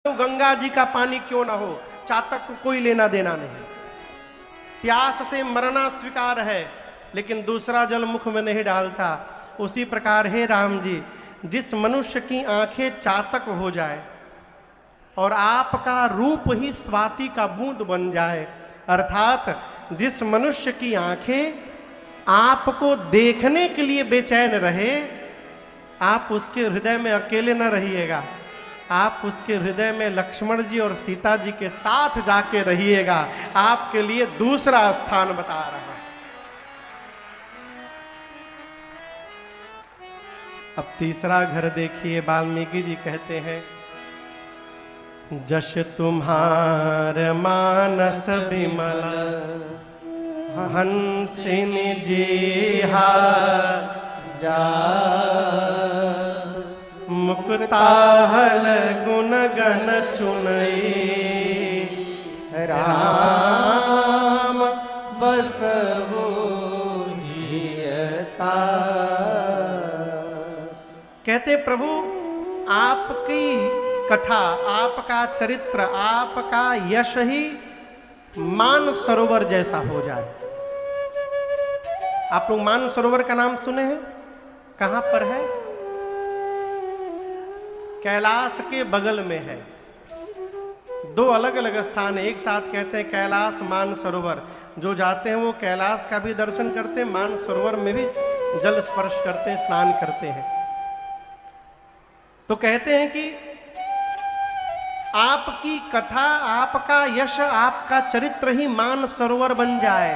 तो गंगा जी का पानी क्यों ना हो, चातक को कोई लेना देना नहीं। प्यास से मरना स्वीकार है, लेकिन दूसरा जल मुख में नहीं डालता। उसी प्रकार हे राम जी, जिस मनुष्य की आंखें चातक हो जाए और आपका रूप ही स्वाति का बूंद बन जाए, अर्थात जिस मनुष्य की आंखें आपको देखने के लिए बेचैन रहे, आप उसके हृदय में अकेले न रहिएगा, आप उसके हृदय में लक्ष्मण जी और सीता जी के साथ जाके रहिएगा। आपके लिए दूसरा स्थान बता रहा है। अब तीसरा घर देखिए, वाल्मीकि जी कहते हैं, जश तुम्हार मानस विमल हंसिनी जीहा जा मुक्ताहल गुण गण चुनई राम बसहु हियता। कहते प्रभु, आपकी कथा, आपका चरित्र, आपका यश ही मान सरोवर जैसा हो जाए। आप लोग मान सरोवर का नाम सुने हैं? कहां पर है? कैलाश के बगल में है। दो अलग अलग स्थान है, एक साथ कहते हैं कैलाश मान सरोवर। जो जाते हैं वो कैलाश का भी दर्शन करते हैं, मान सरोवर में भी जल स्पर्श करते हैं, स्नान करते हैं। तो कहते हैं कि आपकी कथा, आपका यश, आपका चरित्र ही मान सरोवर बन जाए,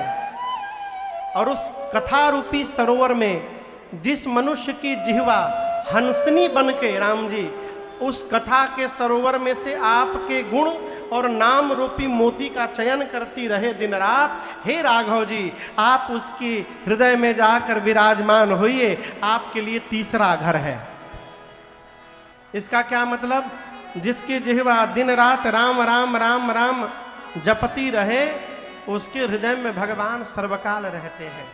और उस कथा रूपी सरोवर में जिस मनुष्य की जिह्वा हंसनी बन के, राम जी, उस कथा के सरोवर में से आपके गुण और नाम रूपी मोती का चयन करती रहे दिन रात, हे राघव जी, आप उसकी हृदय में जाकर विराजमान होइए। आपके लिए तीसरा घर है। इसका क्या मतलब? जिसकी जिह्वा दिन रात राम राम राम राम जपती रहे, उसके हृदय में भगवान सर्वकाल रहते हैं।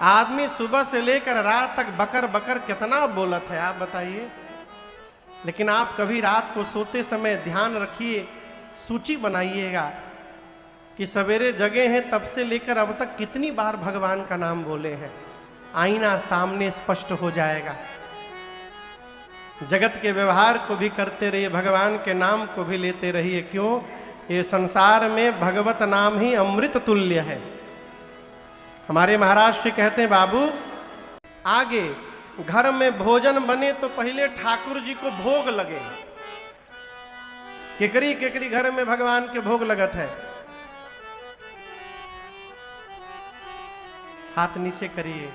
आदमी सुबह से लेकर रात तक बकर बकर कितना बोलत है, आप बताइए। लेकिन आप कभी रात को सोते समय ध्यान रखिए, सूची बनाइएगा कि सवेरे जगे हैं तब से लेकर अब तक कितनी बार भगवान का नाम बोले हैं। आईना सामने स्पष्ट हो जाएगा। जगत के व्यवहार को भी करते रहिए, भगवान के नाम को भी लेते रहिए। क्यों? ये संसार में भगवत नाम ही अमृत तुल्य है। हमारे महाराज श्री कहते हैं, बाबू, आगे घर में भोजन बने तो पहले ठाकुर जी को भोग लगे। केकरी केकरी घर में भगवान के भोग लगत है। हाथ नीचे करिए।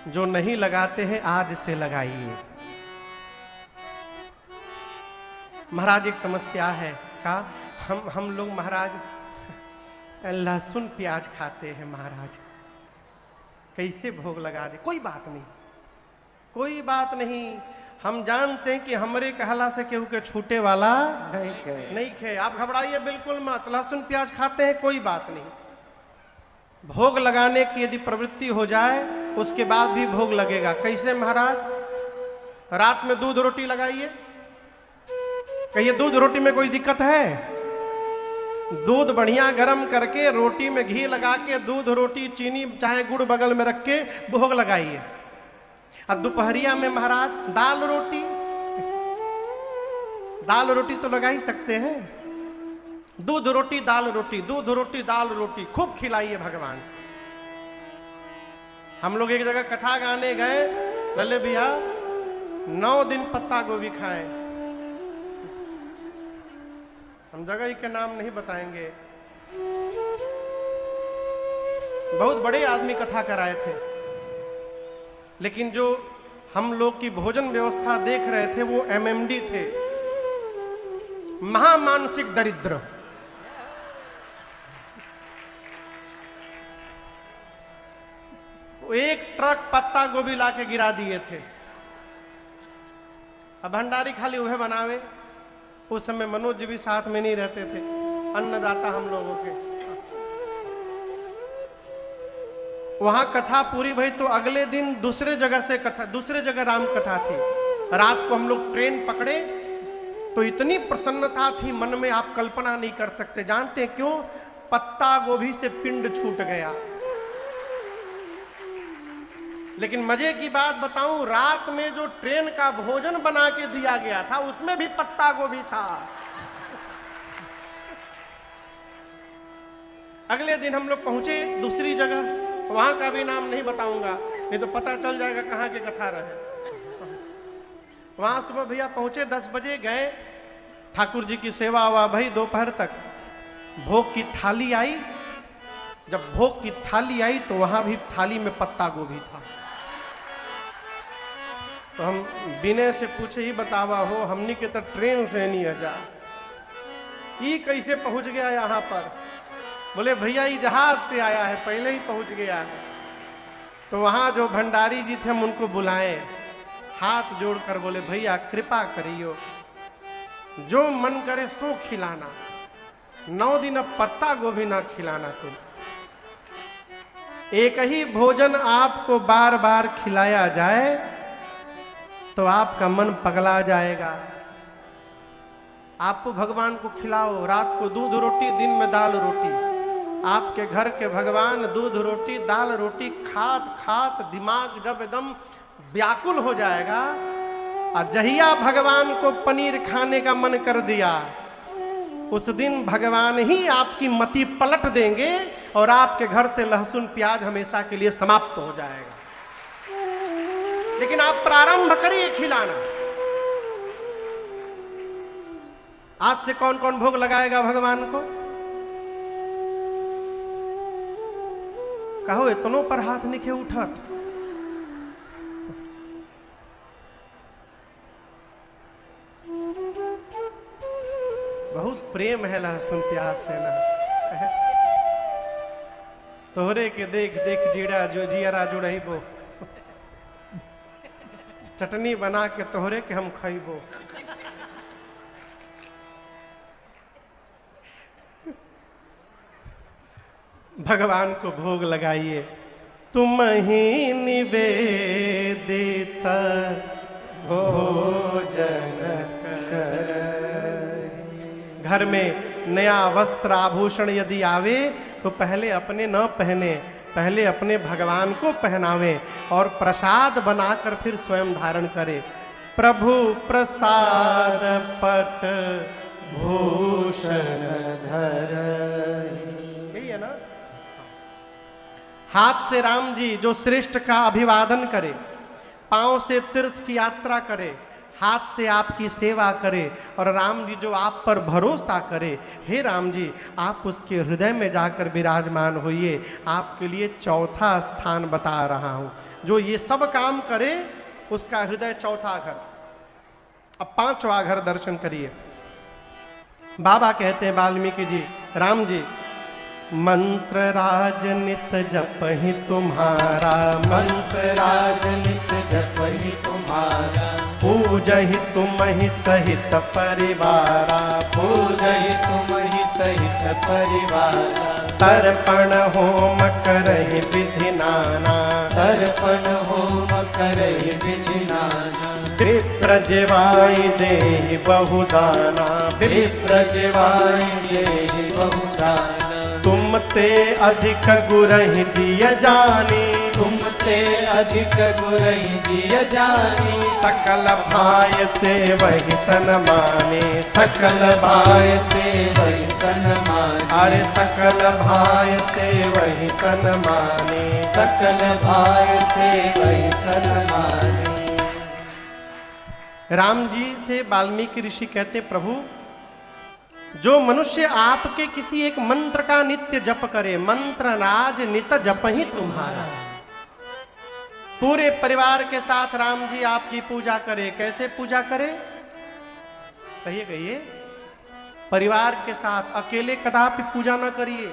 जो नहीं लगाते हैं आज से लगाइए। महाराज एक समस्या है का, हम लोग महाराज लहसुन प्याज खाते हैं, महाराज कैसे भोग लगा दे? कोई बात नहीं, कोई बात नहीं। हम जानते हैं कि हमरे कहला से केहू के छूटे वाला नहीं खे। आप घबराइए बिल्कुल मत। लहसुन प्याज खाते हैं, कोई बात नहीं। भोग लगाने की यदि प्रवृत्ति हो जाए, उसके बाद भी भोग लगेगा। कैसे महाराज? रात में दूध रोटी लगाइए। कहिए दूध रोटी में कोई दिक्कत है? दूध बढ़िया गरम करके रोटी में घी लगा के दूध रोटी, चीनी चाहे गुड़ बगल में रख के भोग लगाइए। अब दोपहरिया में महाराज दाल रोटी, दाल रोटी तो लगा ही सकते हैं। दूध रोटी दाल रोटी, दूध रोटी दाल रोटी खूब खिलाइए भगवान। हम लोग एक जगह कथा गाने गए, लल्ले भैया 9 दिन पत्ता गोभी खाएं। हम जगह के नाम नहीं बताएंगे। बहुत बड़े आदमी कथा कराए थे, लेकिन जो हम लोग की भोजन व्यवस्था देख रहे थे वो एमएमडी थे, महामानसिक दरिद्र। एक ट्रक पत्ता गोभी लाके गिरा दिए थे। अब भंडारी खाली वह बनावे। उस समय मनोज जी भी साथ में नहीं रहते थे, अन्नदाता हम लोगों के। वहां कथा पूरी भई तो अगले दिन दूसरे जगह से कथा, दूसरे जगह राम कथा थी। रात को हम लोग ट्रेन पकड़े तो इतनी प्रसन्नता थी मन में, आप कल्पना नहीं कर सकते। जानते हैं क्यों? पत्ता गोभी से पिंड छूट गया। लेकिन मजे की बात बताऊं, रात में जो ट्रेन का भोजन बना के दिया गया था उसमें भी पत्ता गोभी था। अगले दिन हम लोग पहुंचे दूसरी जगह, वहां का भी नाम नहीं बताऊंगा, नहीं तो पता चल जाएगा कहां के कथा रहे। वहां सुबह भैया पहुंचे, 10 बजे गए, ठाकुर जी की सेवा हुआ भाई दोपहर तक। भोग की थाली आई, जब भोग की थाली आई तो वहां भी थाली में पत्ता गोभी था। तो हम विनय से पूछे, ही बतावा हो, हमनी के तो ट्रेन से नहीं जा, ये कैसे पहुंच गया यहाँ पर? बोले भैया ये जहाज से आया है, पहले ही पहुंच गया है। तो वहां जो भंडारी जी थे हम उनको बुलाए, हाथ जोड़कर बोले भैया कृपा करियो, जो मन करे सो खिलाना, 9 दिन अब पत्ता गोभी ना खिलाना तुम। एक ही भोजन आपको बार बार खिलाया जाए तो आपका मन पगला जाएगा। आपको भगवान को खिलाओ, रात को दूध रोटी, दिन में दाल रोटी। आपके घर के भगवान दूध रोटी दाल रोटी खात खात दिमाग जब एकदम व्याकुल हो जाएगा, और जहिया भगवान को पनीर खाने का मन कर दिया, उस दिन भगवान ही आपकी मति पलट देंगे और आपके घर से लहसुन प्याज हमेशा के लिए समाप्त हो जाएगा। लेकिन आप प्रारंभ करिए खिलाना। आज से कौन कौन भोग लगाएगा भगवान को? कहो इतनों पर हाथ निके उठत। बहुत प्रेम है लहसुन प्याज से ना। तोहरे के देख देख जीड़ा जो जियरा जुड़ैबो, चटनी बना के तोहरे के हम खैबो। भगवान को भोग लगाइए। तुम ही निवेदित भोजन कर। घर में नया वस्त्र आभूषण यदि आवे तो पहले अपने न पहने, पहले अपने भगवान को पहनावे और प्रसाद बनाकर फिर स्वयं धारण करे। प्रभु प्रसाद पट भूषण धर, यही है ना। हाथ से राम जी जो श्रेष्ठ का अभिवादन करे, पांव से तीर्थ की यात्रा करे, हाथ से आपकी सेवा करे, और राम जी जो आप पर भरोसा करे, हे राम जी आप उसके हृदय में जाकर विराजमान होइए। आपके लिए चौथा स्थान बता रहा हूं, जो ये सब काम करे उसका हृदय चौथा घर। अब 5वां घर दर्शन करिए। बाबा कहते हैं वाल्मीकि जी, राम जी मंत्र राज नित जपहि तुम्हारा, मंत्र राज नित जपहि तुम्हारा, पूजहि तुमहि सहित परिवारा, पूजहि तुमहि सहित परिवारा, तर्पण होम करहि विधि नाना, तर्पण होम करहि विधि नाना, विप्र जिवाई देहि बहुदाना, विप्र जिवाई देहि बहुदाना, तुम ते अधिक गुरहि जिय जानी, तुम ते अधिक गुरहि जिय जानी, सकल भाय से वही सनमाने, सकल भाय से वही सनमाने, अरे सकल भाय से वही सनमाने, सकल भाय से वही सनमाने। राम जी से वाल्मीकि ऋषि कहते, प्रभु जो मनुष्य आपके किसी एक मंत्र का नित्य जप करे, मंत्र राज नित जप ही तुम्हारा, पूरे परिवार के साथ राम जी आपकी पूजा करे। कैसे पूजा करे? कहिए कहिए। परिवार के साथ, अकेले कदापि पूजा न करिए।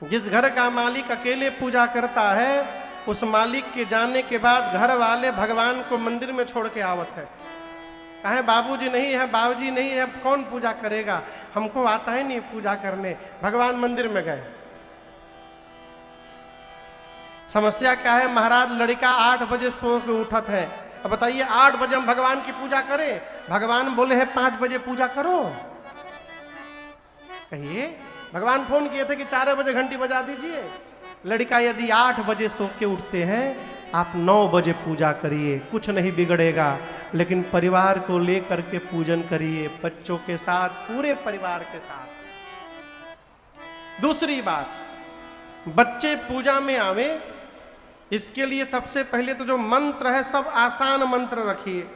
जिस घर का मालिक अकेले पूजा करता है, उस मालिक के जाने के बाद घर वाले भगवान को मंदिर में छोड़ के आवत है। कहे बाबूजी नहीं है, बाबूजी नहीं है, कौन पूजा करेगा, हमको आता है नहीं पूजा करने, भगवान मंदिर में गए। समस्या क्या है? महाराज लड़का 8 बजे सो के उठत है, अब बताइए 8 बजे हम भगवान की पूजा करें, भगवान बोले हैं 5 बजे पूजा करो, कहिए। भगवान फोन किए थे कि 4 बजे घंटी बजा दीजिए। लड़का यदि 8 बजे सो के उठते हैं, आप 9 बजे पूजा करिए, कुछ नहीं बिगड़ेगा। लेकिन परिवार को लेकर के पूजन करिए, बच्चों के साथ, पूरे परिवार के साथ। दूसरी बात, बच्चे पूजा में आवे, इसके लिए सबसे पहले तो जो मंत्र है सब आसान मंत्र रखिए।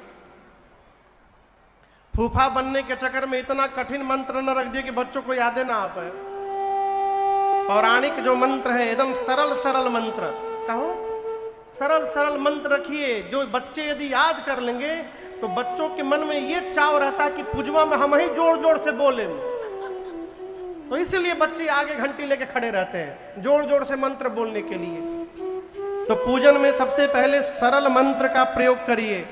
फूफा बनने के चक्कर में इतना कठिन मंत्र न रख दिए कि बच्चों को याद ना आ पाए। पौराणिक जो मंत्र है एकदम सरल सरल मंत्र, कहो सरल सरल मंत्र रखिए, जो बच्चे यदि याद कर लेंगे तो बच्चों के मन में ये चाव रहता है कि पूजवा में हम ही जोर जोर से बोले। तो इसलिए बच्चे आगे घंटी लेके खड़े रहते हैं जोर जोर से मंत्र बोलने के लिए। तो पूजन में सबसे पहले सरल मंत्र का प्रयोग करिए,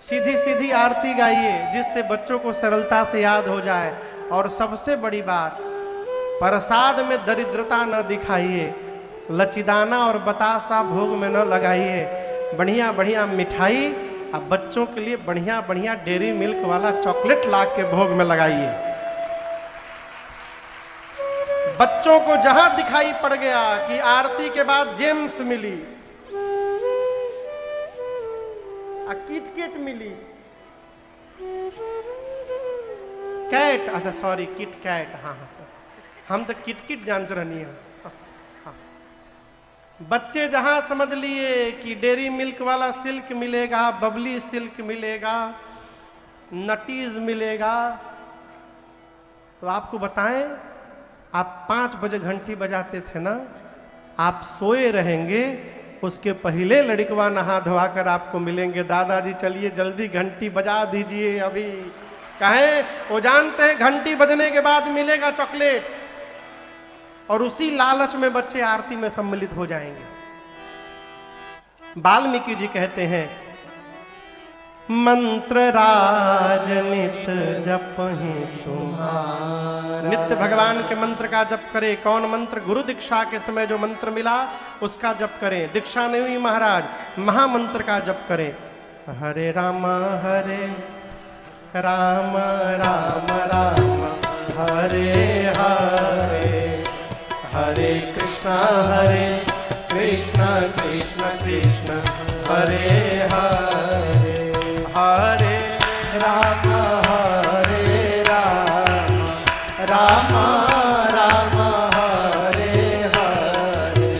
सीधी सीधी आरती गाइए, जिससे बच्चों को सरलता से याद हो जाए। और सबसे बड़ी बात, प्रसाद में दरिद्रता न दिखाइए, लचीदाना और बतासा भोग में न लगाइए। बढ़िया बढ़िया मिठाई अब बच्चों के लिए बढ़िया बढ़िया डेयरी मिल्क वाला चॉकलेट ला के भोग में लगाइए। बच्चों को जहां दिखाई पड़ गया कि आरती के बाद जेम्स मिली, किटकिट मिली, कैट, अच्छा सॉरी किट कैट, हाँ हाँ सर, हम तो किटकिट जानते रहनी है। बच्चे जहां समझ लिए कि डेयरी मिल्क वाला सिल्क मिलेगा, बबली सिल्क मिलेगा, नटीज मिलेगा, तो आपको बताएं, आप 5 बजे घंटी बजाते थे ना, आप सोए रहेंगे, उसके पहले लड़कवा नहा धोवा कर आपको मिलेंगे, दादाजी चलिए जल्दी घंटी बजा दीजिए अभी। कहें वो जानते हैं घंटी बजने के बाद मिलेगा चॉकलेट, और उसी लालच में बच्चे आरती में सम्मिलित हो जाएंगे। वाल्मीकि जी कहते हैं, मंत्र राज नित जपहि तुम्हारा। नित्य भगवान के मंत्र का जप करें। कौन मंत्र? गुरु दीक्षा के समय जो मंत्र मिला उसका जप करें। दीक्षा नहीं हुई महाराज, महामंत्र का जप करें। हरे राम राम राम राम हरे हरे, हरे कृष्ण कृष्ण कृष्ण हरे हरे, हरे राम राम राम हरे हरे,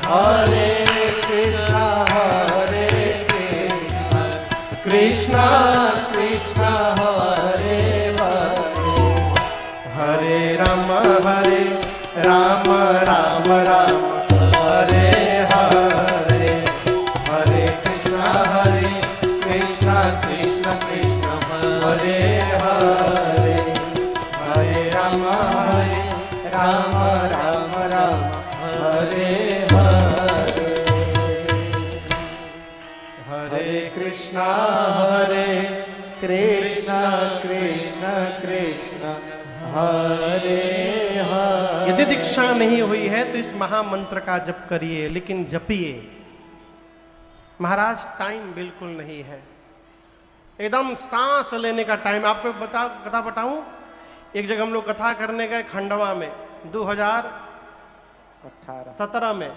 हरे कृष्ण कृष्ण कृष्ण हरे हरे, हरे राम राम राम हरे हरे, हरे कृष्ण कृष्ण कृष्ण हरे हरे, हरे राम राम हरे हरे, हरे कृष्ण कृष्ण कृष्ण हरे हरे। यदि दीक्षा नहीं हुई है तो इस महामंत्र का जप करिए, लेकिन जपिए। महाराज टाइम बिल्कुल नहीं है, एकदम सांस लेने का टाइम। आपको कथा बताऊं, एक जगह हम लोग कथा करने गए खंडवा में 2017 में,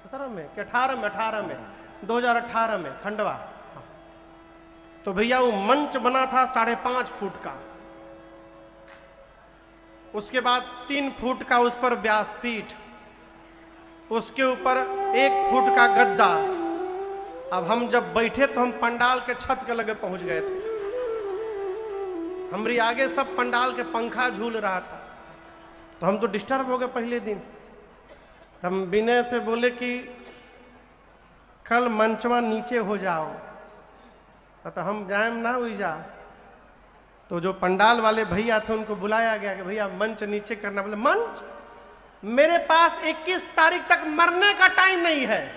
18 में 2018 में खंडवा। तो भैया वो मंच बना था 5.5 फुट का, उसके बाद 3 फुट का उस पर व्यासपीठ, उसके ऊपर 1 फुट का गद्दा। अब हम जब बैठे तो हम पंडाल के छत के लगे पहुंच गए थे। हमारी आगे सब पंडाल के पंखा झूल रहा था, तो हम तो डिस्टर्ब हो गए पहले दिन। हम विनय से बोले कि कल मंचवा नीचे हो जाओ, तो हम जाएम ना हुई जा। तो जो पंडाल वाले भैया थे उनको बुलाया गया कि भैया मंच नीचे करना। बोले मंच, मेरे पास 21 तारीख तक मरने का टाइम नहीं है।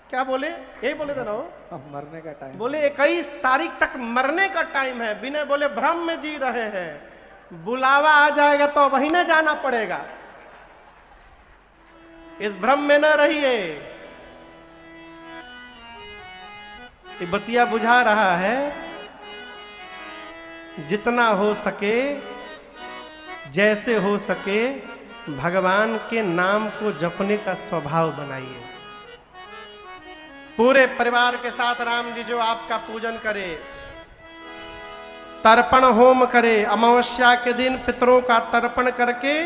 क्या बोले? यही बोले थे ना वो, मरने का टाइम। बोले 21 तारीख तक मरने का टाइम है। विनय बोले भ्रम में जी रहे हैं, बुलावा आ जाएगा तो वहीं न जाना पड़ेगा, इस भ्रम में न रहिए। ये बतिया बुझा रहा है, जितना हो सके, जैसे हो सके भगवान के नाम को जपने का स्वभाव बनाइए। पूरे परिवार के साथ राम जी जो आपका पूजन करे, तर्पण होम करे, अमावस्या के दिन पितरों का तर्पण करके,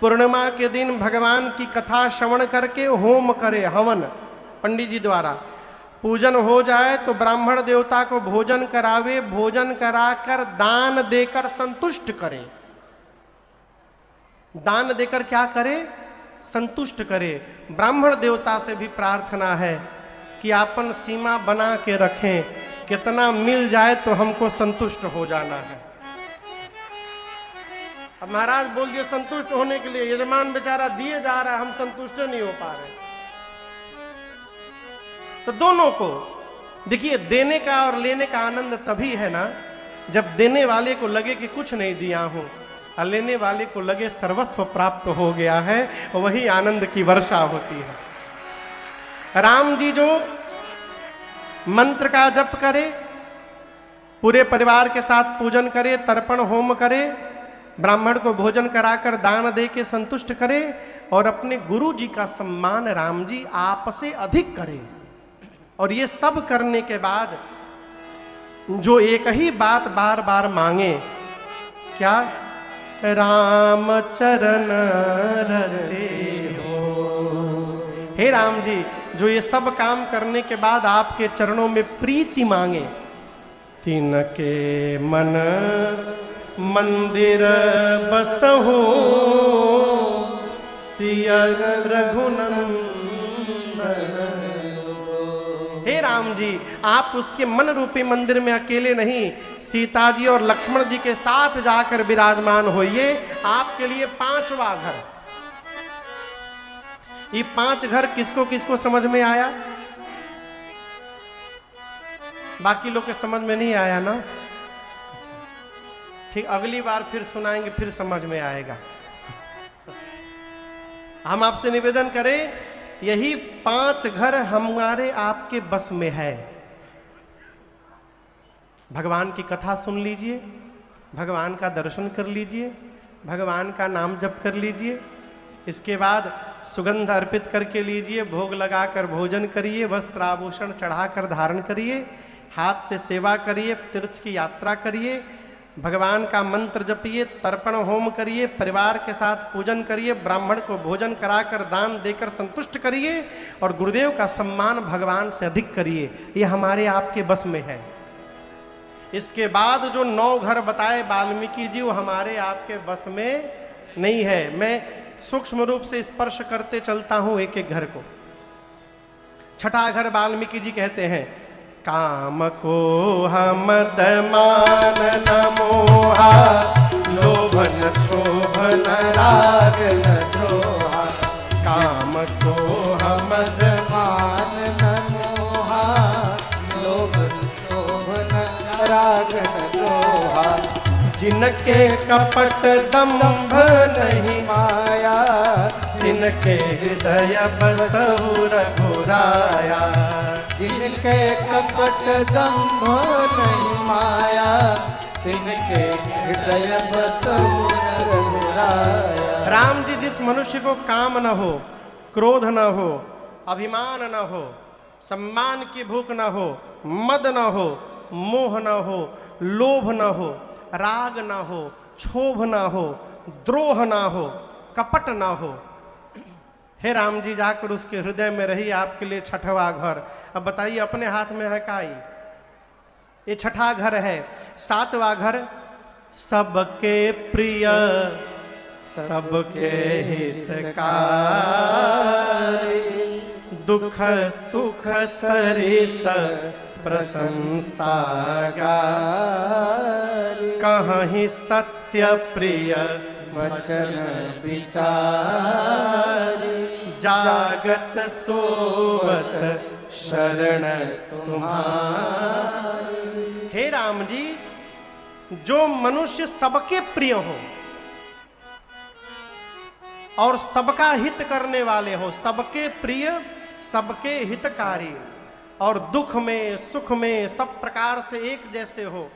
पूर्णिमा के दिन भगवान की कथा श्रवण करके होम करे, हवन पंडित जी द्वारा पूजन हो जाए तो ब्राह्मण देवता को भोजन करावे, भोजन कराकर दान देकर संतुष्ट करे। दान देकर क्या करे? संतुष्ट करे। ब्राह्मण देवता से भी प्रार्थना है कि आपन सीमा बना के रखें, कितना मिल जाए तो हमको संतुष्ट हो जाना है। अब महाराज बोल दिए संतुष्ट होने के लिए, यजमान बेचारा दिए जा रहा है, हम संतुष्ट नहीं हो पा रहे। तो दोनों को देखिए, देने का और लेने का आनंद तभी है ना जब देने वाले को लगे कि कुछ नहीं दिया हूं और लेने वाले को लगे सर्वस्व प्राप्त हो गया है, वही आनंद की वर्षा होती है। राम जी जो मंत्र का जप करे, पूरे परिवार के साथ पूजन करे, तर्पण होम करे, ब्राह्मण को भोजन कराकर दान दे के संतुष्ट करे और अपने गुरु जी का सम्मान राम जी आप से अधिक करे। और ये सब करने के बाद जो एक ही बात बार बार मांगे, क्या? राम चरण रते हो। हे राम जी, जो ये सब काम करने के बाद आपके चरणों में प्रीति मांगे, तिनके मन मंदिर बसहु सिया रघुनंदन। हे राम जी, आप उसके मन रूपी मंदिर में अकेले नहीं, सीता जी और लक्ष्मण जी के साथ जाकर विराजमान होइए। आपके लिए 5वां घर। ये 5 घर किसको किसको समझ में आया? बाकी लोग के समझ में नहीं आया ना? ठीक, अगली बार फिर सुनाएंगे, फिर समझ में आएगा। हम आपसे निवेदन करें, यही 5 घर हमारे आपके बस में है। भगवान की कथा सुन लीजिए, भगवान का दर्शन कर लीजिए, भगवान का नाम जप कर लीजिए, इसके बाद सुगंध अर्पित करके लीजिए, भोग लगाकर भोजन करिए, वस्त्र आभूषण चढ़ाकर धारण करिए, हाथ से सेवा करिए, तीर्थ की यात्रा करिए, भगवान का मंत्र जपिए, तर्पण होम करिए, परिवार के साथ पूजन करिए, ब्राह्मण को भोजन कराकर दान देकर संतुष्ट करिए और गुरुदेव का सम्मान भगवान से अधिक करिए। ये हमारे आपके बस में है। इसके बाद जो 9 घर बताए वाल्मीकि जी, वो हमारे आपके बस में नहीं है। मैं सूक्ष्म रूप से स्पर्श करते चलता हूं एक एक घर को। 6ठा घर वाल्मीकि जी कहते हैं, काम को मद मान न मोहा, लोभन क्षोभन राग न द्रोहा। काम को मद मान न मोहा, लोभन क्षोभन राग न द्रोहा। जिनके कपट दंभ नहीं माया, जिनके हृदय बसहु रघुराया। जिनके कपट दंभ नहीं माया, जिनके हृदय बसहु रघुराया। राम जी, जिस मनुष्य को काम न हो, क्रोध न हो, अभिमान न हो, सम्मान की भूख न हो, मद न हो, मोह न हो, लोभ न हो, राग न हो, क्षोभ न हो, द्रोह न हो, कपट न हो। हे राम जी, जाकर उसके हृदय में रही आपके लिए 6ठवां घर। अब बताइए, अपने हाथ में है का? ये 6ठा घर है। 7वां घर, सबके प्रिय सबके हितकारी, दुख सुख सरिस प्रशंसा गारी। कहीं सत्य प्रिय वचन विचार, जागत सोवत शरण तुम्हारी। हे राम जी, जो मनुष्य सबके प्रिय हो और सबका हित करने वाले हो, सबके प्रिय सबके हितकारी, और दुख में सुख में सब प्रकार से एक जैसे हो।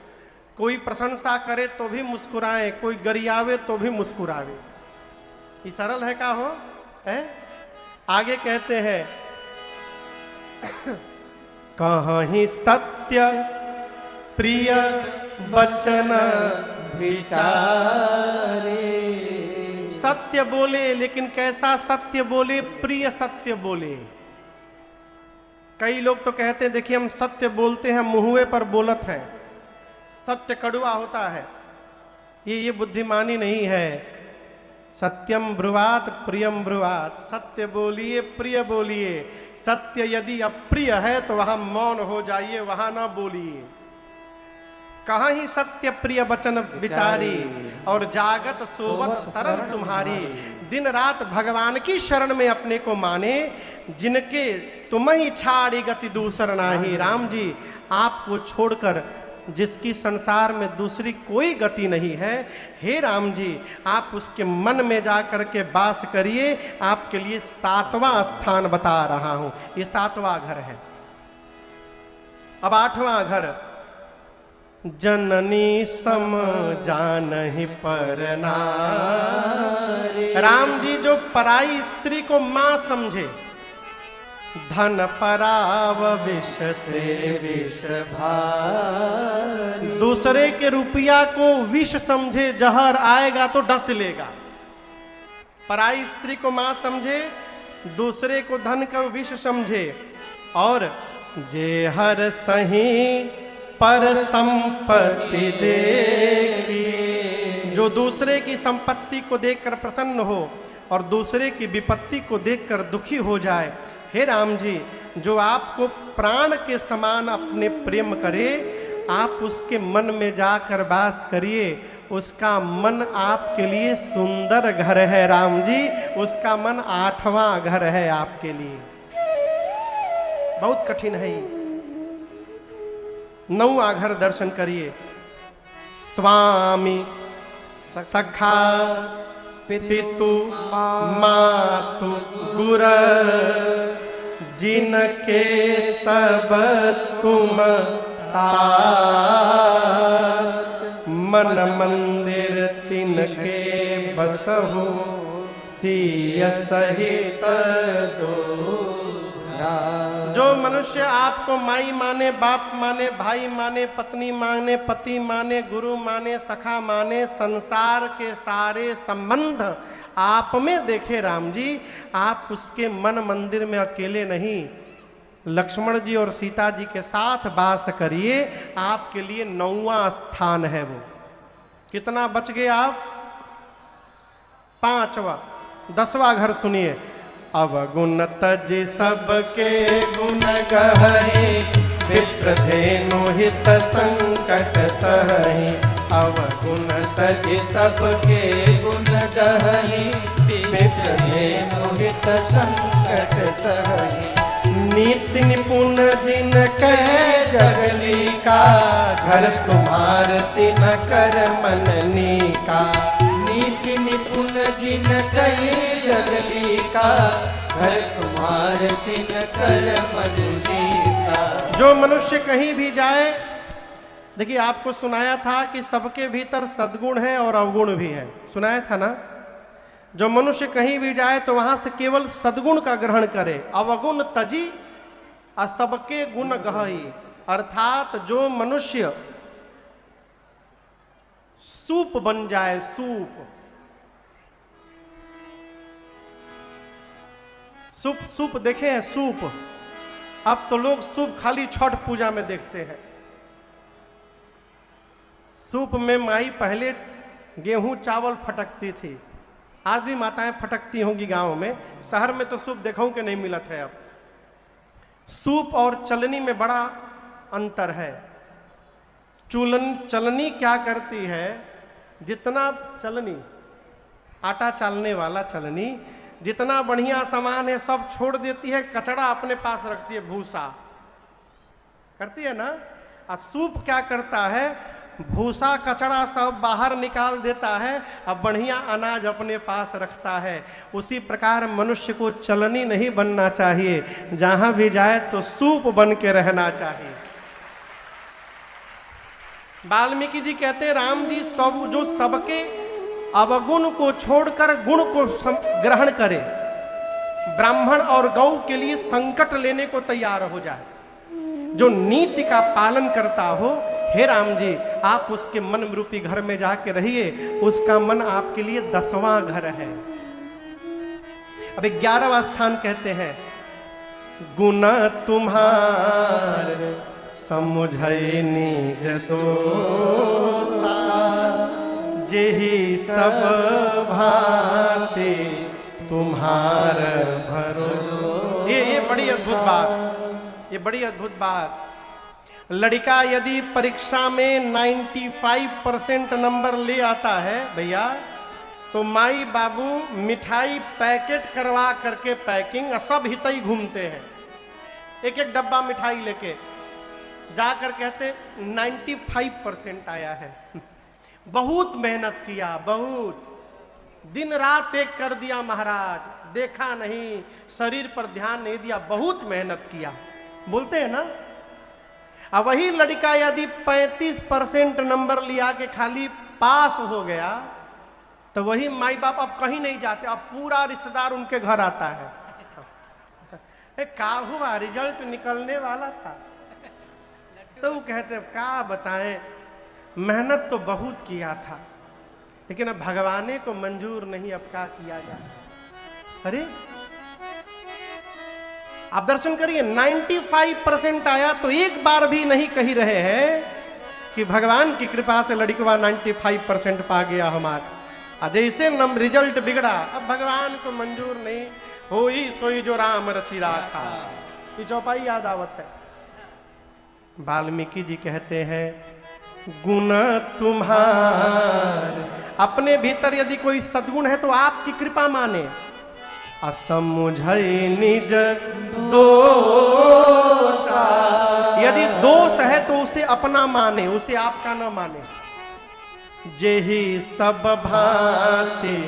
कोई प्रशंसा करे तो भी मुस्कुराए, कोई गरियावे तो भी मुस्कुरावे। ये सरल है का हो है? आगे कहते हैं कहीं सत्य प्रिय बचन विचारे। सत्य बोले, लेकिन कैसा सत्य बोले? प्रिय सत्य बोले। कई लोग तो कहते हैं देखिए हम सत्य बोलते हैं, मुंहवे पर बोलत है, सत्य कड़वा होता है। ये बुद्धिमानी नहीं है। सत्यम ब्रुवात प्रियम ब्रुवात, सत्य बोलिए प्रिय बोलिए। सत्य यदि अप्रिय है तो वहां मौन हो जाइए, वहां ना बोलिए। कहाँ ही सत्य प्रिय वचन विचारी, और जागत सोवत शरण तुम्हारी। दिन रात भगवान की शरण में अपने को माने, जिनके तुम ही छाड़ी गति दूसर नाही। राम जी, आपको छोड़कर जिसकी संसार में दूसरी कोई गति नहीं है, हे राम जी आप उसके मन में जा कर के वास करिए। आपके लिए 7वां स्थान बता रहा हूं। ये 7वां घर है। अब 8वां घर, जननी सम जानहि पर नारी। राम जी जो पराई स्त्री को मां समझे, धन पराव विष ते विष भारी। दूसरे के रुपया को विष समझे, जहर आएगा तो डस लेगा। पराई स्त्री को मां समझे, दूसरे को धन का विष समझे। और जे हर सही पर संपत्ति देखी, जो दूसरे की संपत्ति को देखकर प्रसन्न हो और दूसरे की विपत्ति को देखकर दुखी हो जाए। हे राम जी, जो आपको प्राण के समान अपने प्रेम करे, आप उसके मन में जाकर वास करिए। उसका मन आपके लिए सुंदर घर है राम जी, उसका मन 8वां घर है आपके लिए। बहुत कठिन है। 9वां घर दर्शन करिए। स्वामी सखा पितु मातु गुर, जिनके सब तुम तात। मन मंदिर तिनके बसहु, सिय सहित दो। जो मनुष्य आपको माई माने, बाप माने, भाई माने, पत्नी माने, पति माने, गुरु माने, सखा माने, संसार के सारे संबंध आप में देखे राम जी, आप उसके मन मंदिर में अकेले नहीं, लक्ष्मण जी और सीता जी के साथ वास करिए। आपके लिए 9वां स्थान है वो। कितना बच गए आप? 5वां। 10वां घर सुनिए। अवगुण तज सबके गुण गहई, विप्रधेनु हित संकट सहई। अवगुण तज सबके गुण गहई, विप्रधेनु हित संकट सहई। नीति निपुण जिन कह जगली का, घर तुम्हार तिन कर मननी का। नीति निपुण जिन कह जगली का, घर तुम्हार तिन कर मननी का। जो मनुष्य कहीं भी जाए, देखिए आपको सुनाया था कि सबके भीतर सद्गुण है और अवगुण भी है, सुनाया था ना। जो मनुष्य कहीं भी जाए तो वहां से केवल सद्गुण का ग्रहण करे। अवगुण तजी और सबके गुण गहई, अर्थात जो मनुष्य सूप बन जाए, सूप सूप सूप देखे हैं? सूप, अब तो लोग सूप खाली छठ पूजा में देखते हैं। सूप में माई पहले गेहूं चावल फटकती थी, आज भी माताएं फटकती होंगी गांव में। शहर में तो सूप देखूं कि नहीं मिलत है। अब सूप और चलनी में बड़ा अंतर है। चलनी क्या करती है, जितना चलनी, आटा चालने वाला चलनी, जितना बढ़िया सामान है सब छोड़ देती है, कचड़ा अपने पास रखती है, भूसा करती है ना। और सूप क्या करता है, भूसा कचड़ा सब बाहर निकाल देता है, अब बढ़िया अनाज अपने पास रखता है। उसी प्रकार मनुष्य को चलनी नहीं बनना चाहिए, जहां भी जाए तो सूप बन के रहना चाहिए। वाल्मीकि जी कहते हैं राम जी सब जो सबके अवगुण को छोड़कर गुण को ग्रहण करे, ब्राह्मण और गौ के लिए संकट लेने को तैयार हो जाए, जो नीति का पालन करता हो, हे राम जी आप उसके मन रूपी घर में जाके रहिए, उसका मन आपके लिए 10वां घर है। अब 11वां स्थान कहते हैं गुण तुम्हार समुझै निज दोसा, जेहि सब भांति तुम्हार भरो। ये बड़ी अद्भुत बात, ये बड़ी अद्भुत बात। लड़का यदि परीक्षा में 95% नंबर ले आता है भैया, तो माई बाबू मिठाई पैकेट करवा करके पैकिंग सब हितई घूमते हैं, एक एक डब्बा मिठाई लेके जाकर कहते 95% आया है। बहुत मेहनत किया, बहुत दिन रात एक कर दिया महाराज, देखा नहीं, शरीर पर ध्यान नहीं दिया, बहुत मेहनत किया, बोलते हैं ना। अब वही लड़का यदि 35% नंबर लिया के खाली पास हो गया, तो वही माई बाप अब कहीं नहीं जाते, अब पूरा रिश्तेदार उनके घर आता है। क्या हुआ, रिजल्ट निकलने वाला था, तो वो कहते क्या बताएं, मेहनत तो बहुत किया था, लेकिन अब भगवाने को मंजूर नहीं, अब क्या किया जाए। अरे आप दर्शन करिए, 95% आया तो एक बार भी नहीं कही रहे हैं कि भगवान की कृपा से लड़कवा 95% पा गया हमारा। जैसे रिजल्ट बिगड़ा, अब भगवान को मंजूर नहीं, होई सोई जो राम रचि राखा, ये चौपाई याद आवत है। वाल्मीकि जी कहते हैं गुण तुम्हार, अपने भीतर यदि कोई सद्गुण है तो आपकी कृपा माने। असमुझै निज दोसा, यदि दोष है तो उसे अपना माने, उसे आपका न माने। जेहि सब भांति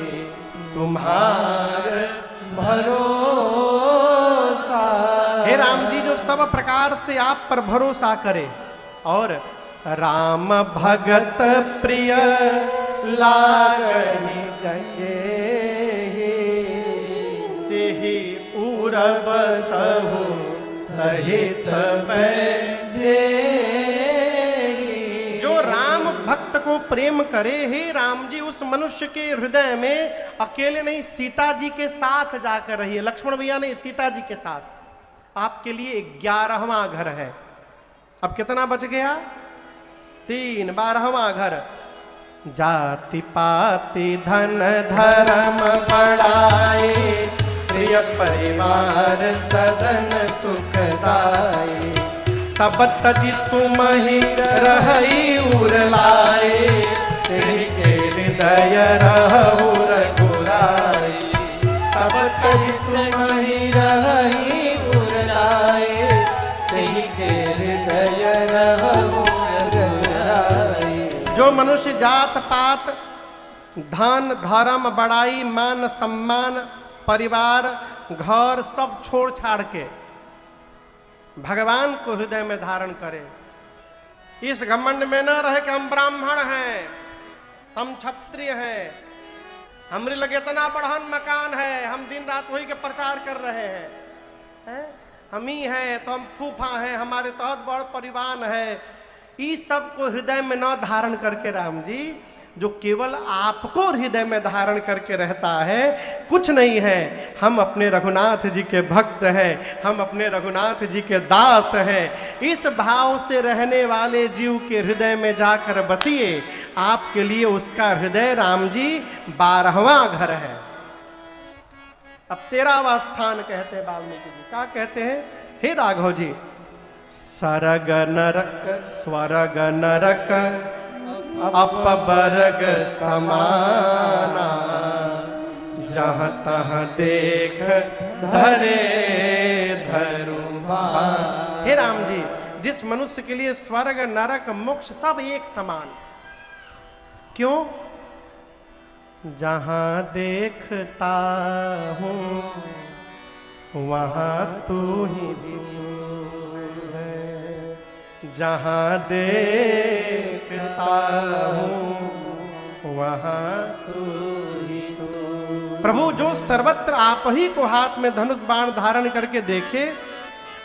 तुम्हार भरोसा, हे राम जी जो सब प्रकार से आप पर भरोसा करे, और राम भगत प्रिय लागहि जगे, तेहि पूरब सहु सहित बैठे। जो राम भक्त को प्रेम करे, हे राम जी उस मनुष्य के हृदय में अकेले नहीं, सीता जी के साथ जाकर रहिए। लक्ष्मण भैया ने सीता जी के साथ आपके लिए 11वां घर है। अब कितना बच गया? 3, 12वां घर। जाति पाति धन धर्म बढ़ाए, प्रिय परिवार सदन सुखदाई, सब तजि तुम ही रही उरलाए, तेहि के हृदय रहु रघुराई, सब तजि तुम ही रही उरलाए, तेहि के हृदय रहु रघुराई। जो मनुष्य जात पात धन धर्म बड़ाई मान सम्मान परिवार घर सब छोड़ छाड़ के भगवान को हृदय में धारण करे, इस घमंड में न रहे कि हम ब्राह्मण हैं, हम क्षत्रिय हैं, हमरे लगे इतना बढ़न मकान है, हम दिन रात वही के प्रचार कर रहे हैं, हम ही हैं तो हम फूफा हैं, हमारे तहत बड़ परिवार है। इस सब को हृदय में न धारण करके राम जी जो केवल आपको हृदय में धारण करके रहता है, कुछ नहीं है। हम अपने रघुनाथ जी के भक्त हैं, हम अपने रघुनाथ जी के दास हैं। इस भाव से रहने वाले जीव के हृदय में जाकर बसिए, आपके लिए उसका हृदय राम जी 12वां घर है। अब 13वां स्थान कहते हैं वाल्मीकि जी। क्या कहते हैं? हे राघव जी, सरग नरक स्वर्ग नरक अपबर्ग समाना, जहाँ तहाँ देख धरे धरुबा। हे राम जी, जिस मनुष्य के लिए स्वर्ग नरक मोक्ष सब एक समान। क्यों? जहां देखता हूं वहां तू ही तू है, जहां देखता हूं वहां तू ही तू। प्रभु जो सर्वत्र आप ही को हाथ में धनुष बाण धारण करके देखे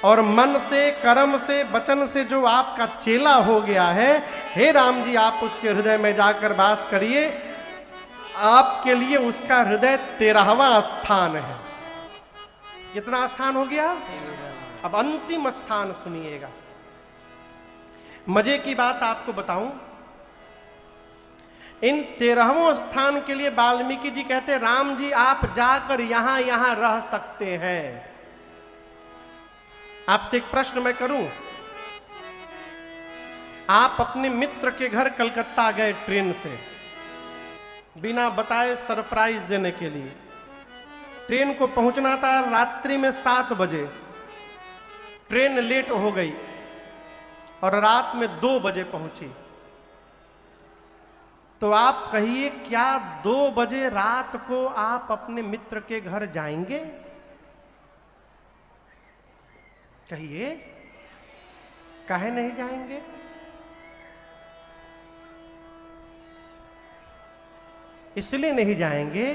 और मन से, कर्म से, वचन से जो आपका चेला हो गया है, हे राम जी आप उसके हृदय में जाकर वास करिए। आपके लिए उसका हृदय 13वां स्थान है। कितना स्थान हो गया? अब अंतिम स्थान सुनिएगा। मजे की बात आपको बताऊं, इन 13वें स्थान के लिए वाल्मीकि जी कहते राम जी आप जाकर यहां यहां रह सकते हैं। आपसे एक प्रश्न मैं करूं, आप अपने मित्र के घर कलकत्ता गए ट्रेन से, बिना बताए सरप्राइज देने के लिए। ट्रेन को पहुंचना था रात्रि में 7 बजे, ट्रेन लेट हो गई और रात में 2 बजे पहुंची। तो आप कहिए क्या 2 बजे रात को आप अपने मित्र के घर जाएंगे? कहिए, काहे नहीं जाएंगे? इसलिए नहीं जाएंगे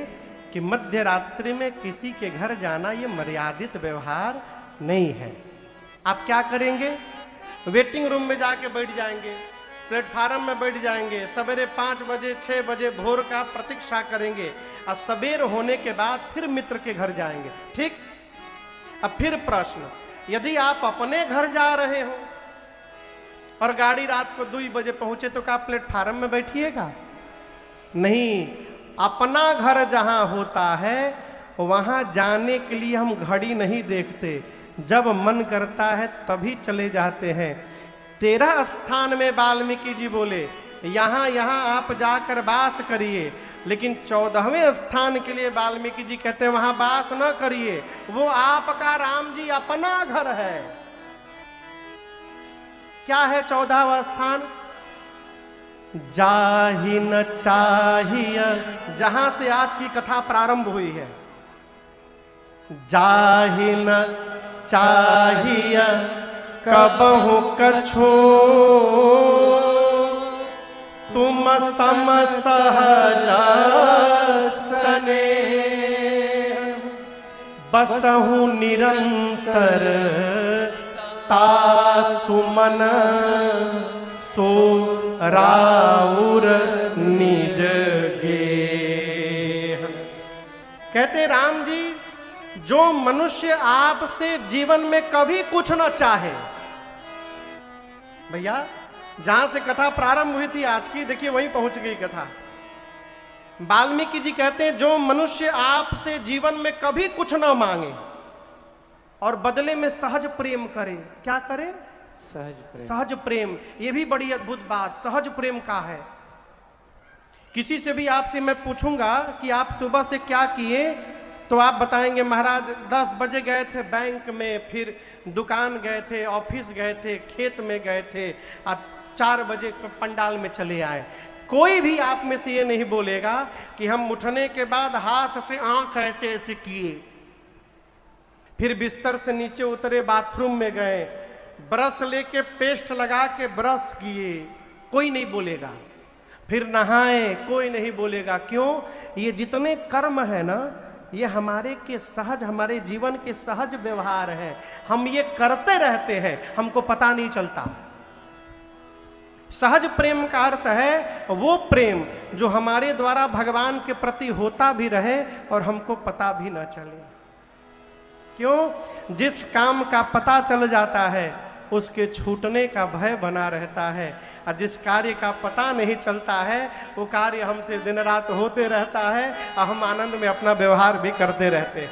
कि मध्य रात्रि में किसी के घर जाना ये मर्यादित व्यवहार नहीं है। आप क्या करेंगे? वेटिंग रूम में जाके बैठ जाएंगे, प्लेटफार्म में बैठ जाएंगे, सवेरे 5 बजे 6 बजे भोर का प्रतीक्षा करेंगे और सवेर होने के बाद फिर मित्र के घर जाएंगे। ठीक? अब फिर प्रश्न, यदि आप अपने घर जा रहे हो और गाड़ी रात को 2 बजे पहुंचे तो क्या प्लेटफार्म में बैठिएगा? नहीं, अपना घर जहां होता है वहां जाने के लिए हम घड़ी नहीं देखते, जब मन करता है तभी चले जाते हैं। 13 स्थान में वाल्मीकि जी बोले यहां यहां आप जाकर वास करिए, लेकिन 14वें स्थान के लिए वाल्मीकि जी कहते हैं वहां वास न करिए, वो आपका राम जी अपना घर है। क्या है 14वां स्थान? जाहि न चाहिए, जहां से आज की कथा प्रारंभ हुई है। जाहि न चाहिए कबहु कछो, तुम सम सहज सने, बसहु निरंतर तासुमन, सो राउर निज गेह। कहते राम जी जो मनुष्य आपसे जीवन में कभी कुछ न चाहे, भैया जहां से कथा प्रारंभ हुई थी आज की, देखिए वहीं पहुंच गई कथा। वाल्मीकि जी कहते हैं जो मनुष्य आपसे जीवन में कभी कुछ न मांगे और बदले में सहज प्रेम करे। क्या करे? सहज प्रेम। ये भी बड़ी अद्भुत बात सहज प्रेम का है। किसी से भी आपसे मैं पूछूंगा कि आप सुबह से क्या किए, तो आप बताएंगे महाराज 10 बजे गए थे बैंक में, फिर दुकान गए थे, ऑफिस गए थे, खेत में गए थे और 4 बजे पंडाल में चले आए। कोई भी आप में से ये नहीं बोलेगा कि हम उठने के बाद हाथ से आंख ऐसे ऐसे किए, फिर बिस्तर से नीचे उतरे, बाथरूम में गए, ब्रश लेके पेस्ट लगा के ब्रश किए। कोई नहीं बोलेगा। फिर नहाए, कोई नहीं बोलेगा। क्यों? ये जितने कर्म है ना, ये हमारे के सहज, हमारे जीवन के सहज व्यवहार हैं। हम ये करते रहते हैं, हमको पता नहीं चलता। सहज प्रेम का अर्थ है वो प्रेम जो हमारे द्वारा भगवान के प्रति होता भी रहे और हमको पता भी न चले। क्यों? जिस काम का पता चल जाता है उसके छूटने का भय बना रहता है, और जिस कार्य का पता नहीं चलता है वो कार्य हमसे दिन रात होते रहता है और हम आनंद में अपना व्यवहार भी करते रहते हैं।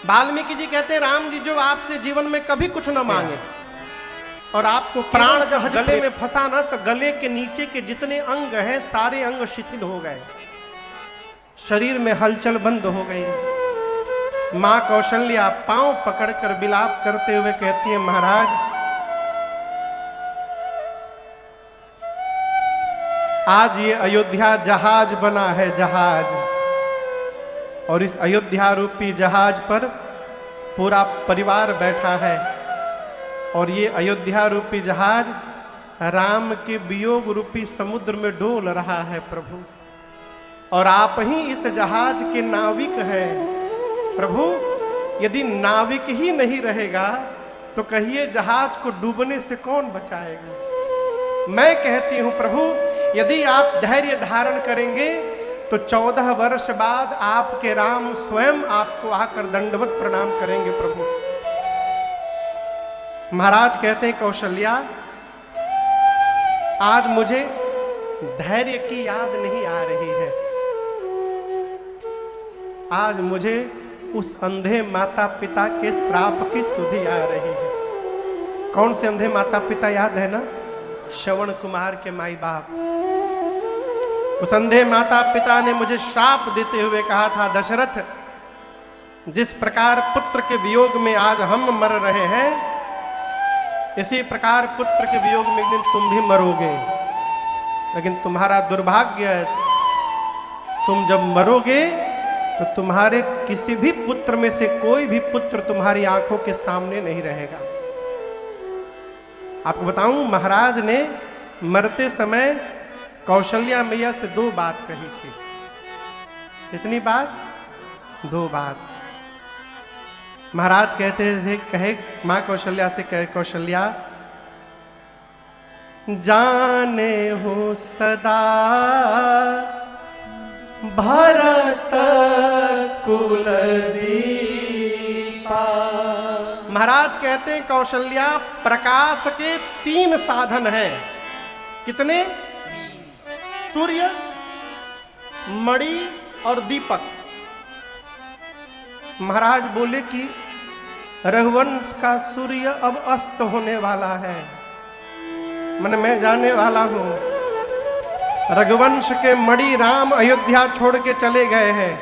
वाल्मीकि जी कहते हैं राम जी जो आपसे जीवन में कभी कुछ न मांगे और आपको प्राण जब गले में फंसा ना, तो गले के नीचे के जितने अंग हैं सारे अंग शिथिल हो गए, शरीर में हलचल बंद हो गई, माँ कौशल्या पांव पकड़कर विलाप करते हुए कहती है, महाराज आज ये अयोध्या जहाज बना है, जहाज, और इस अयोध्या रूपी जहाज पर पूरा परिवार बैठा है, और ये अयोध्या रूपी जहाज राम के वियोग रूपी समुद्र में डोल रहा है प्रभु, और आप ही इस जहाज के नाविक हैं प्रभु। यदि नाविक ही नहीं रहेगा तो कहिए जहाज को डूबने से कौन बचाएगा। मैं कहती हूं प्रभु, यदि आप धैर्य धारण करेंगे तो 14 वर्ष बाद आपके राम स्वयं आपको आकर दंडवत प्रणाम करेंगे प्रभु। महाराज कहते हैं, कौशल्या आज मुझे धैर्य की याद नहीं आ रही है, आज मुझे उस अंधे माता पिता के श्राप की सुधि आ रही है। कौन से अंधे माता पिता याद है ना? श्रवण कुमार के माई बाप। उस अंधे माता पिता ने मुझे श्राप देते हुए कहा था, दशरथ जिस प्रकार पुत्र के वियोग में आज हम मर रहे हैं, इसी प्रकार पुत्र के वियोग में एक दिन तुम भी मरोगे। लेकिन तुम्हारा दुर्भाग्य है, तुम जब मरोगे तो तुम्हारे किसी भी पुत्र में से कोई भी पुत्र तुम्हारी आंखों के सामने नहीं रहेगा। आपको बताऊं, महाराज ने मरते समय कौशल्या मैया से 2 बात कही थी। कितनी बात? 2 बात। महाराज कहते थे, कहे मां कौशल्या से, कहे कौशल्या जाने हो सदा भरत कुल दीपा। महाराज कहते हैं, कौशल्या प्रकाश के 3 साधन हैं। कितने? सूर्य, मणि और दीपक। महाराज बोले कि रघुवंश का सूर्य अब अस्त होने वाला है, मैं जाने वाला हूं। रघुवंश के मणि राम अयोध्या छोड़ के चले गए हैं।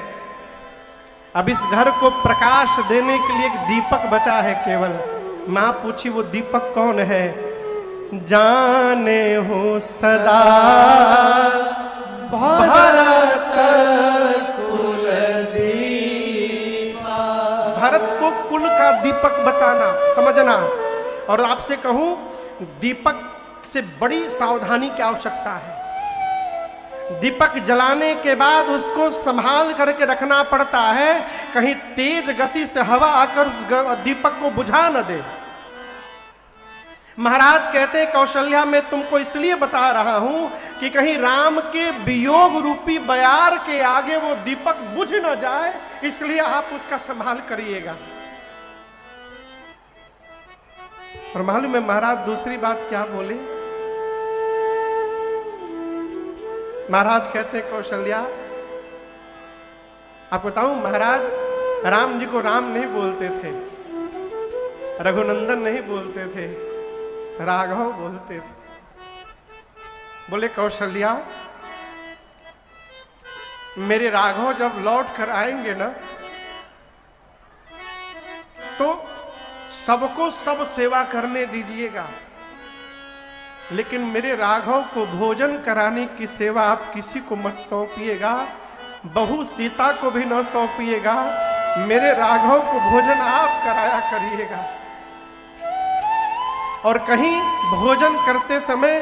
अब इस घर को प्रकाश देने के लिए एक दीपक बचा है केवल। मां पूछी, वो दीपक कौन है? जाने हो सदा भरत कुल दीपा। भरत को कुल का दीपक बताना, समझना। और आपसे कहूं, दीपक से बड़ी सावधानी की आवश्यकता है। दीपक जलाने के बाद उसको संभाल करके रखना पड़ता है, कहीं तेज गति से हवा आकर उस दीपक को बुझा न दे। महाराज कहते हैं, कौशल्या मैं तुमको इसलिए बता रहा हूं कि कहीं राम के वियोग रूपी बयार के आगे वो दीपक बुझ न जाए, इसलिए आप उसका संभाल करिएगा। और मालूम है महाराज दूसरी बात क्या बोले? महाराज कहते हैं, कौशल्या आपको बताऊं, महाराज राम जी को राम नहीं बोलते थे, रघुनंदन नहीं बोलते थे, राघव बोलते थे। बोले कौशल्या मेरे राघव जब लौट कर आएंगे ना, तो सबको सब सेवा करने दीजिएगा, लेकिन मेरे राघव को भोजन कराने की सेवा आप किसी को मत सौंपिएगा, बहू सीता को भी न सौंपिएगा, मेरे राघव को भोजन आप कराया करिएगा। और कहीं भोजन करते समय